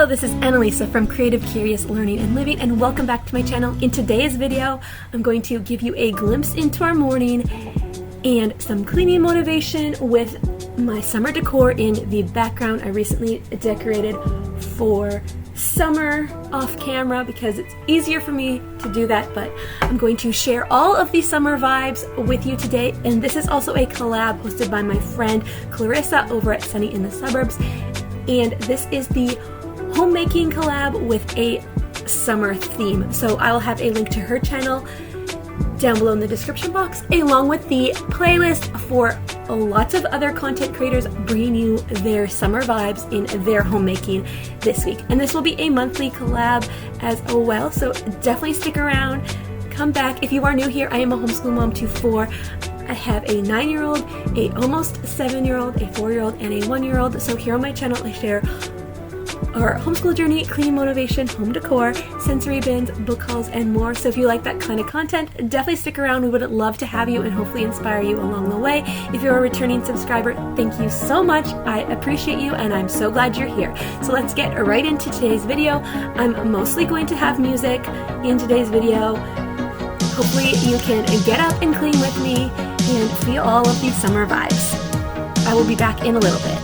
Hello, this is Annalisa from Creative Curious Learning and Living, and welcome back to my channel. In today's video, I'm going to give you a glimpse into our morning and some cleaning motivation with my summer decor in the background. I recently decorated for summer off camera because it's easier for me to do that, but I'm going to share all of the summer vibes with you today. And this is also a collab hosted by my friend Clarissa over at Sunny in the Suburbs, and this is the Homemaking collab with a summer theme. So I will have a link to her channel down below in the description box, along with the playlist for lots of other content creators bringing you their summer vibes in their homemaking this week. And this will be a monthly collab as well, so definitely stick around. Come back. If you are new here, I am a homeschool mom to 4. I have a 9-year-old, a almost 7-year-old, a 4-year-old, and a 1-year-old. So here on my channel, I share our homeschool journey, cleaning motivation, home decor, sensory bins, book hauls, and more. So if you like that kind of content, definitely stick around. We would love to have you and hopefully inspire you along the way. If you're a returning subscriber, thank you so much. I appreciate you and I'm so glad you're here. So let's get right into today's video. I'm mostly going to have music in today's video. Hopefully you can get up and clean with me and feel all of these summer vibes. I will be back in a little bit.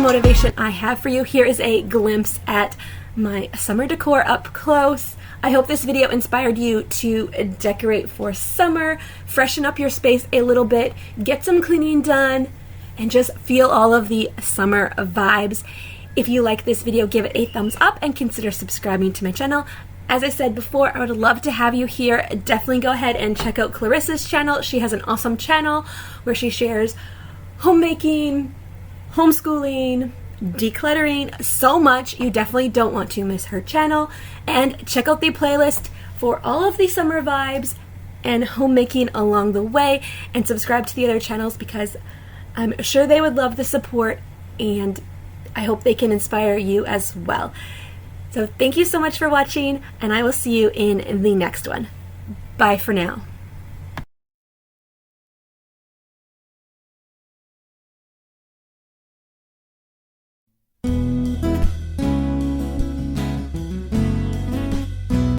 motivation I have for you. Here is a glimpse at my summer decor up close. I hope this video inspired you to decorate for summer, freshen up your space a little bit, get some cleaning done, and just feel all of the summer vibes. If you like this video, give it a thumbs up and consider subscribing to my channel. As I said before, I would love to have you here. Definitely go ahead and check out Clarissa's channel. She has an awesome channel where she shares homemaking, homeschooling, decluttering, so much. You definitely don't want to miss her channel. And check out the playlist for all of the summer vibes and homemaking along the way, and subscribe to the other channels because I'm sure they would love the support, and I hope they can inspire you as well. So thank you so much for watching, and I will see you in the next one. Bye for now.